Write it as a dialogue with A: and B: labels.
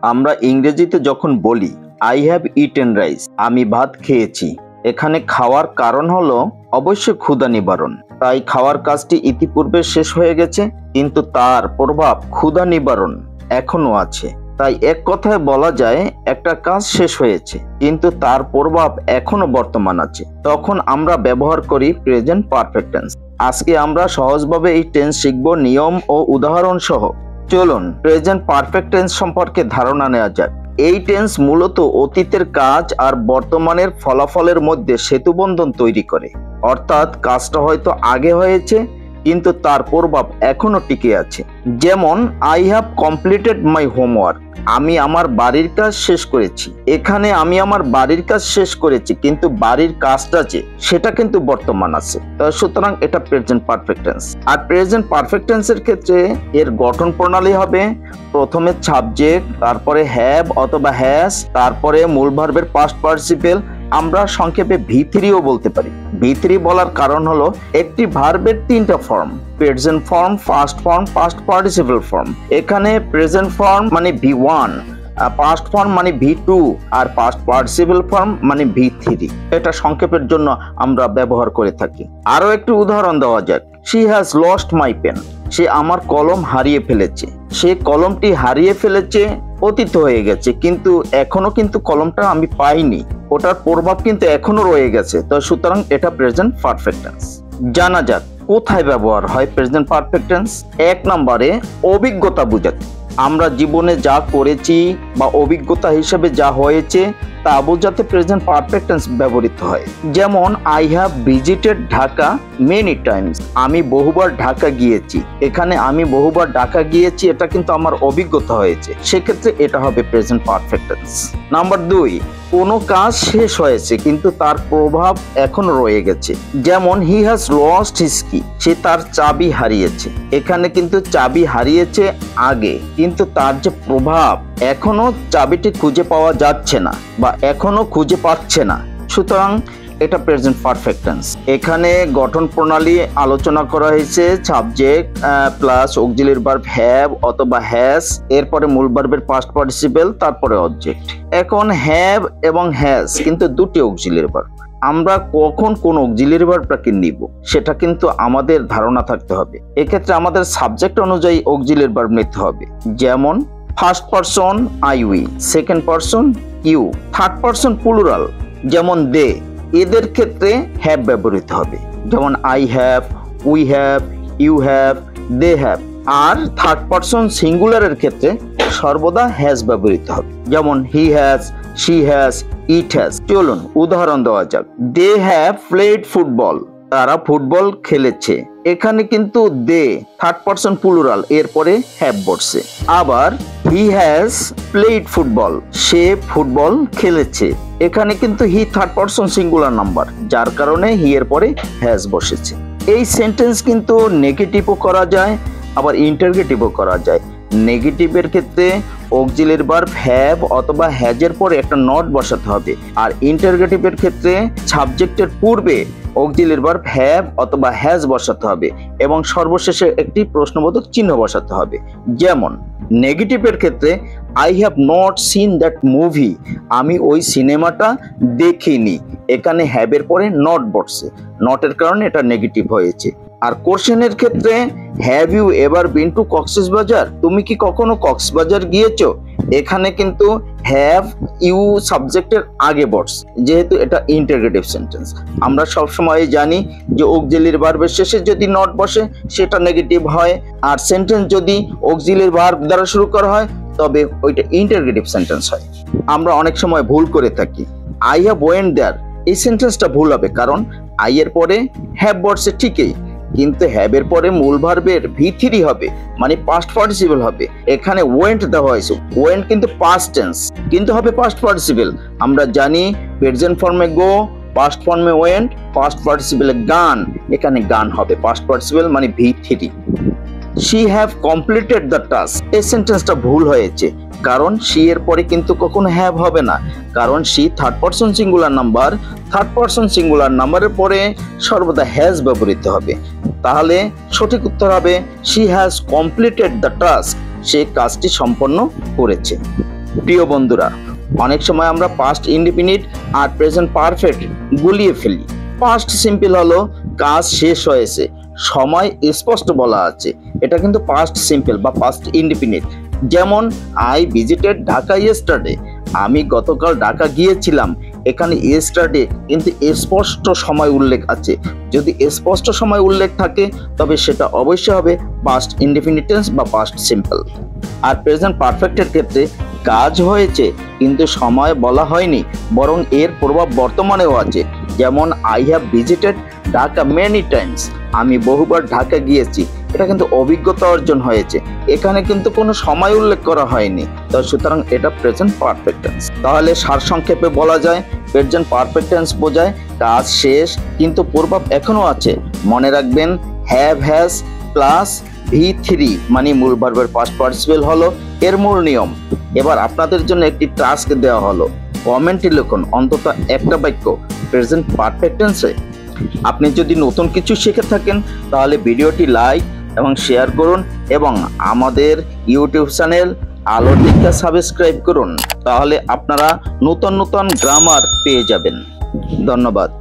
A: আমরা ইংরেজিতে যখন বলি আই হ্যাভ ইটেন রাইস, আমি ভাত খেয়েছি, এখানে খাওয়ার কারণ হলো অবশ্যই ক্ষুধা নিবারণ। তাই খাওয়ার কাজটি ইতিপূর্বে শেষ হয়ে গেছে, কিন্তু তার প্রভাব ক্ষুধা নিবারণ এখনো আছে। তাই এক কথায় বলা যায় একটা কাজ শেষ হয়েছে কিন্তু তার প্রভাব এখনো বর্তমান আছে, তখন আমরা ব্যবহার করি প্রেজেন্ট পারফেক্ট টেন্স। আজকে আমরা সহজভাবে এই টেন্স শিখব নিয়ম ও উদাহরণ সহ। চলুন প্রেজেন্ট পারফেক্ট টেন্স সম্পর্কে ধারণা নেওয়া যাক। এই টেন্স মূলত অতীতের কাজ আর বর্তমানের ফলাফলের মধ্যে সেতুবন্ধন তৈরি করে, অর্থাৎ কাজটা হয়তো আগে হয়েছে কিন্তু তার প্রভাব এখনো টিকে আছে। যেমন I have completed my homework, আমি আমার বাড়ির কাজ শেষ করেছি। এখানে আমি আমার বাড়ির কাজ শেষ করেছি কিন্তু বাড়ির কাজটা যে সেটা কিন্তু বর্তমান আছে, সুতরাং এটা প্রেজেন্ট পারফেক্ট টেন্স। আর প্রেজেন্ট পারফেক্ট টেন্সের ক্ষেত্রে এর গঠন প্রণালী হবে প্রথমে সাবজেক্ট, তারপরে হ্যাভ অথবা হ্যাজ, তারপরে মূল ভার্বের পাস্ট পার্টিসিপেল, আমরা সংক্ষেপে V3ও বলতে পারি। V3 বলার কারণ হলো একটি ভার্বের তিনটা form, present form, past form, past participle form. এখানে প্রেজেন্ট ফর্ম মানে V1, পাস্ট ফর্ম মানে V2 আর পাস্ট পার্টিসিপেল ফর্ম মানে V3। এটা সংক্ষেপের জন্য আমরা ব্যবহার করে থাকি। আরো একটি উদাহরণ দেওয়া যাক। She has lost my pen, সে আমার কলম হারিয়ে ফেলেছে। সে কলমটি হারিয়ে ফেলেছে অতীত হয়ে গেছে, কিন্তু এখনো কিন্তু কলমটা আমি পাইনি, ওটার প্রভাব কিন্তু এখনো রয়ে গেছে। তো সুতরাং এটা প্রেজেন্ট পারফেক্ট টেন্স। জানা যাক কোথায় ব্যবহার হয় প্রেজেন্ট পারফেক্ট টেন্স। 1 নম্বরে অভিজ্ঞতা বোঝাতে, আমরা জীবনে যা করেছি বা অভিজ্ঞতা হিসেবে যা হয়েছে তা বোঝাতে প্রেজেন্ট পারফেক্ট টেন্স ব্যবহৃত হয়। যেমন I have visited Dhaka many Times, আমি বহুবার ঢাকা গিয়েছি। এখানে আমি বহুবার ঢাকা গিয়েছি এটা কিন্তু আমার অভিজ্ঞতা হয়েছে, সেক্ষেত্রে এটা হবে প্রেজেন্ট পারফেক্ট টেন্স। নাম্বার 2, কোনো কাজ শেষ হয়েছে কিন্তু তার প্রভাব এখনো রয়ে গেছে। যেমন হি হ্যাজ লস্ট হিজ কি, সে তার চাবি হারিয়েছে। এখানে কিন্তু চাবি হারিয়েছে আগে, কিন্তু তার যে প্রভাব এখনো চাবিটি খুঁজে পাওয়া যাচ্ছে না বা এখনো খুঁজে পাচ্ছে না, সুতরাং এটা প্রেজেন্ট পারফেক্ট টেন্স। এখানে গঠন প্রণালী আলোচনা করা হয়েছে subject plus auxiliary verb have অথবা হ্যাজ, এরপরে মূল ভার্বের পাস্ট পার্টিসিপেল, তারপরে অবজেক্ট। এখন হ্যাভ এবং হ্যাজ কিন্তু দুটি অক্সিলিয়ারি ভার্ব। আমরা কখন কোন অক্সিলিয়ারি ভার্বটাকে নিব সেটা কিন্তু আমাদের ধারণা থাকতে হবে। এক্ষেত্রে আমাদের সাবজেক্ট অনুযায়ী অক্সিলিয়ারি ভার্ব নিতে হবে। যেমন first person I we, second person you, third person plural যেমন দে, এদের ক্ষেত্রে হ্যাভ ব্যবহৃত হবে। যেমন I have, we have, you have, they have. আর থার্ড পারসন সিঙ্গুলারের ক্ষেত্রে সর্বদা হ্যাজ ব্যবহৃত হবে। যেমন he has, she has, it has. চলুন উদাহরণ দেওয়া যাক। দে হ্যাভ প্লেড ফুটবল, তারা ফুটবল খেলেছে। এখানে কিন্তু দে থার্ড পারসন প্লুরাল, এরপরে হ্যাভ বসছে। আবার he has played football, say football খেলেছে। এখানে কিন্তু he third person singular number, যার কারণে হি এর পরে হ্যাজ বসেছে। এই সেন্টেন্স কিন্তু নেগেটিভও করা যায় আবার ইন্টারগেটিভও করা যায়। নেগেটিভের ক্ষেত্রে অক্সিলিয়ারি ভার্ব হ্যাভ অথবা হ্যাজের পরে একটা নট বসাতে হবে, আর ইন্টারগেটিভের ক্ষেত্রে সাবজেক্টের পূর্বে অক্সিলিয়ারি ভার্ব হ্যাভ অথবা হ্যাজ বসাতে হবে এবং সর্বশেষে একটি প্রশ্নবোধক চিহ্ন বসাতে হবে। যেমন নেগেটিভের ক্ষেত্রে I have not seen that movie, আমি ওই সিনেমাটা দেখিনি। এখানে হ্যাভের পরে নট বসছে, নটের কারণে এটা নেগেটিভ হয়েছে। আর কোশ্চেনের ক্ষেত্রে have you ever been to Cox's Bazar, তুমি কি কখনো কক্সবাজার গিয়েছো? এখানে কিন্তু হ্যাভ ইউ সাবজেক্টের আগে বসছে, যেহেতু এটা ইন্টারগেটিভ সেন্টেন্স। আমরা সবসময় জানি যে অক্সিলিয়ারি ভার্বের শেষে যদি নট বসে সেটা নেগেটিভ হয়, আর সেন্টেন্স যদি অক্সিলিয়ারি ভার্ব দ্বারা শুরু করা হয় তবে ওইটা ইন্টারগেটিভ সেন্টেন্স হয়। আমরা অনেক সময় ভুল করে থাকি। আই হ্যাভ ওয়েন্ট দেয়ার, এই সেন্টেন্সটা ভুল হবে, কারণ আই এর পরে হ্যাভ বসছে ঠিকই, কিন্তু হ্যাভ এর পরে মূল ভার্বের V3 হবে, মানে পাস্ট পার্টিসিপল হবে। এখানে ওয়েন্ট দেওয়া হয়েছে, ওয়েন্ট কিন্তু পাস্ট টেন্স কিন্তু হবে পাস্ট পার্টিসিপল। আমরা জানি প্রেজেন্ট ফর্মে গো, পাস্ট ফর্মে ওয়েন্ট, পাস্ট পার্টিসিপলে গান, এখানে গান হবে পাস্ট পার্টিসিপল মানে V3। She have completed the task, এই সেন্টেন্সটা ভুল হয়েছে, কারণ শি এর পরে কিন্তু কখনো হ্যাভ হবে না, কারণ she third person singular number, third person singular নাম্বারের পরে সর্বদা হ্যাজ ব্যবহৃত হবে। তাহলে সঠিক উত্তর হবে she has completed the task, সে কাজটি সম্পন্ন করেছে। প্রিয় বন্ধুরা, অনেক সময় আমরা পাস্ট ইনডিফিনিট আর প্রেজেন্ট পারফেক্ট গুলিয়ে ফেলি। পাস্ট সিম্পল হলো কাজ শেষ হয়েছে, সময় স্পষ্ট বলা আছে, এটা কিন্তু পাস্ট সিম্পল বা পাস্ট ইনডিফিনিট। যেমন আই ভিজিটেড ঢাকা ইয়েস্টারডে, আমি গতকাল ঢাকা গিয়েছিলাম। এখানে ইয়েস্টারডে কিন্তু স্পষ্ট সময় উল্লেখ আছে। যদি স্পষ্ট সময় উল্লেখ থাকে তবে সেটা অবশ্যই হবে পাস্ট ইনডিফিনিট টেন্স বা পাস্ট সিম্পল। আর প্রেজেন্ট পারফেক্টের ক্ষেত্রে কাজ হয়েছে কিন্তু সময় বলা হয়নি, বরং এর প্রভাব বর্তমানেও আছে। যেমন I have visited Dhaka many Times, আমি বহুবার ঢাকা গিয়েছি, এটা কিন্তু অভিজ্ঞতা অর্জন হয়েছে। এখানে কিন্তু কোনো সময় উল্লেখ করা হয়নি, তো সুতরাং এটা প্রেজেন্ট পারফেক্ট টেন্স। তাহলে সারসংক্ষেপে বলা যায় প্রেজেন্ট পারফেক্ট টেন্স বোঝায় কাজ শেষ কিন্তু প্রভাব এখনো আছে। মনে রাখবেন হ্যাভ হ্যাজ প্লাস V3 মানে মূল ভার্বের পাস্ট পার্টিসিপল হলো এর মূল নিয়ম। এবার আপনাদের জন্য একটি টাস্ক দেওয়া হলো, কমেন্টে লিখুন অন্তত একটা বাক্য প্রেজেন্ট পারফেক্ট টেন্সে। আপনি যদি নতুন কিছু শিখে থাকেন তাহলে ভিডিওটি লাইক এবং শেয়ার করুন এবং আমাদের ইউটিউব চ্যানেল আলোর দিকটা সাবস্ক্রাইব করুন, তাহলে আপনারা নতুন নতুন গ্রামার পেয়ে যাবেন। ধন্যবাদ।